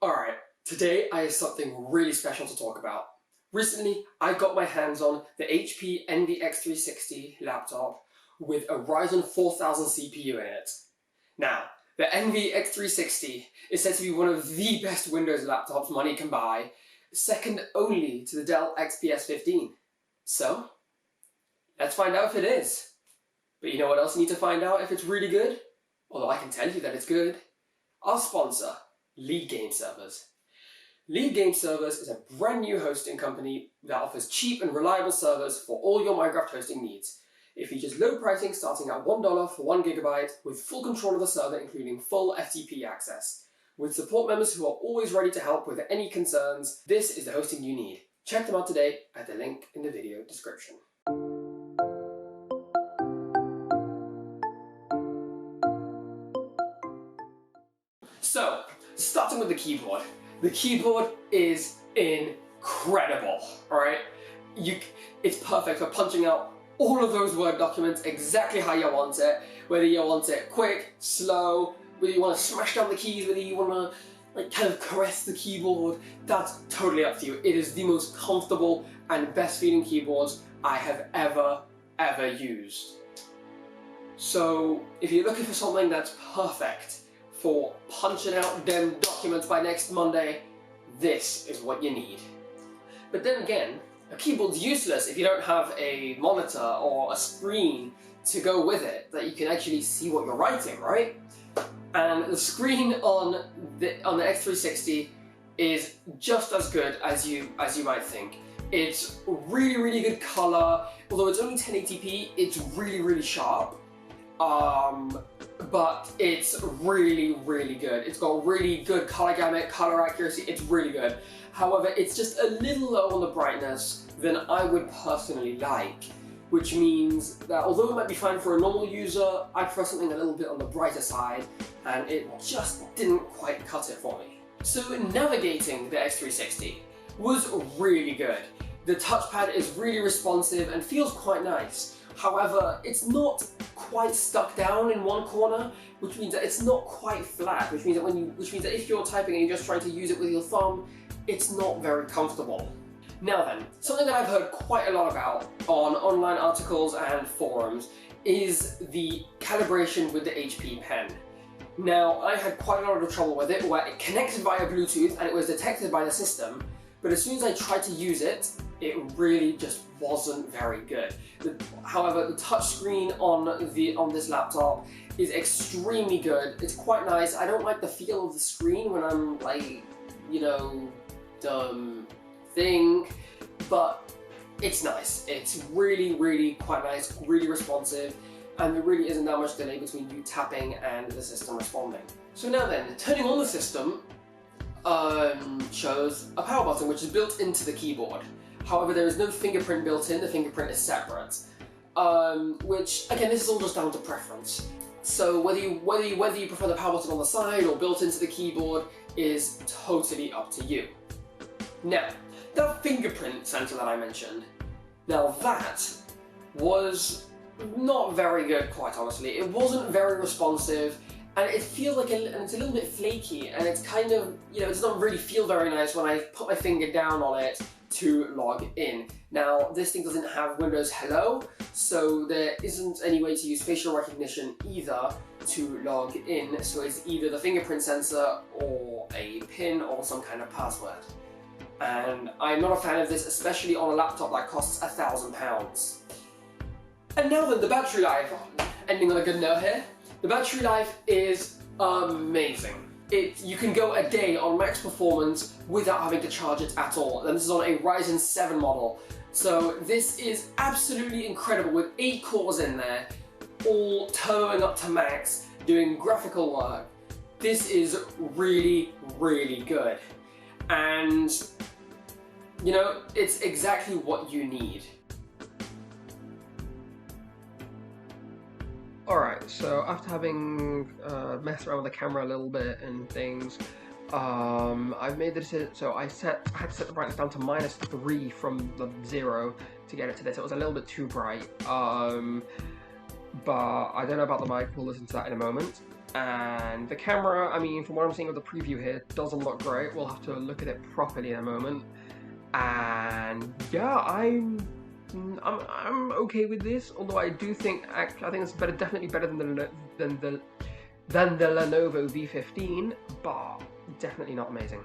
Alright, today I have something really special to talk about. Recently, I got my hands on the HP Envy x360 laptop with a Ryzen 4000 CPU in it. Now, the Envy x360 is said to be one of the best Windows laptops money can buy, second only to the Dell XPS 15. So, let's find out if it is. But you know what else you need to find out if it's really good? Although I can tell you that it's good. Our sponsor, Lead Game Servers. Lead Game Servers is a brand new hosting company that offers cheap and reliable servers for all your Minecraft hosting needs. It features low pricing starting at $1 for 1 GB with full control of the server, including full FTP access. With support members who are always ready to help with any concerns, this is the hosting you need. Check them out today at the link in the video description. So, starting with the keyboard. The keyboard is incredible, alright? It's perfect for punching out all of those Word documents exactly how you want it. Whether you want it quick, slow, whether you want to smash down the keys, whether you want to kind of caress the keyboard, that's totally up to you. It is the most comfortable and best feeling keyboards I have ever used. So, if you're looking for something that's perfect for punching out them documents by next Monday, this is what you need. But then again, a keyboard's useless if you don't have a monitor or a screen to go with it that you can actually see what you're writing, right? And the screen on the x360 is just as good as you might think. It's really good color. Although it's only 1080p, it's really sharp. But it's really good. It's got really good color gamut, color accuracy, it's really good. However, it's just a little low on the brightness than I would personally like, which means that although it might be fine for a normal user, I prefer something a little bit on the brighter side, and it just didn't quite cut it for me. So navigating the x360 was really good. The touchpad is really responsive and feels quite nice. However, it's not quite stuck down in one corner, which means that it's not quite flat, which means that if you're typing and you're just trying to use it with your thumb, it's not very comfortable. Now then, something that I've heard quite a lot about on online articles and forums is the calibration with the HP pen. Now, I had quite a lot of trouble with it, where it connected via Bluetooth and it was detected by the system, but as soon as I tried to use it, it really just wasn't very good. However, the touchscreen on this laptop is extremely good. It's quite nice. I don't like the feel of the screen when I'm like, thing, but it's nice. It's really quite nice, really responsive, and there really isn't that much delay between you tapping and the system responding. So now then, turning on the system shows a power button which is built into the keyboard. However, there is no fingerprint built in, the fingerprint is separate. Which, again, this is all just down to preference. So whether you prefer the power button on the side or built into the keyboard is totally up to you. Now, that fingerprint sensor that I mentioned, now that was not very good, quite honestly. It wasn't very responsive, and it feels like it's a little bit flaky, and it's kind of, it doesn't really feel very nice when I put my finger down on it to log in. Now, this thing doesn't have Windows Hello, so there isn't any way to use facial recognition either to log in, so it's either the fingerprint sensor or a PIN or some kind of password. And I'm not a fan of this, especially on a laptop that costs £1,000. And now then, the battery life. Ending on a good note here. The battery life is amazing. You can go a day on max performance without having to charge it at all. And this is on a Ryzen 7 model. So this is absolutely incredible with 8 cores in there, all turboing up to max, doing graphical work. This is really good. And, it's exactly what you need. Alright, so after having messed around with the camera a little bit and things, I've made the decision, so I had to set the brightness down to -3 from the 0 to get it to this. It was a little bit too bright, but I don't know about the mic, we'll listen to that in a moment. And the camera, I mean, from what I'm seeing of the preview here, doesn't look great. We'll have to look at it properly in a moment. And yeah, I'm okay with this. Although I do think I think it's better, definitely better than the Lenovo V15, but definitely not amazing.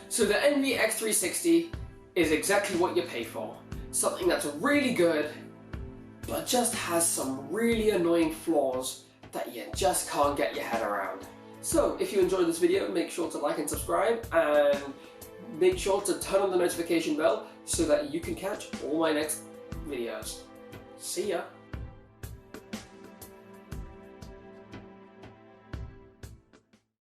So the Envy X360 is exactly what you pay for. Something that's really good, but just has some really annoying flaws that you just can't get your head around. So if you enjoyed this video, make sure to like and subscribe, and make sure to turn on the notification bell so that you can catch all my next videos. See ya!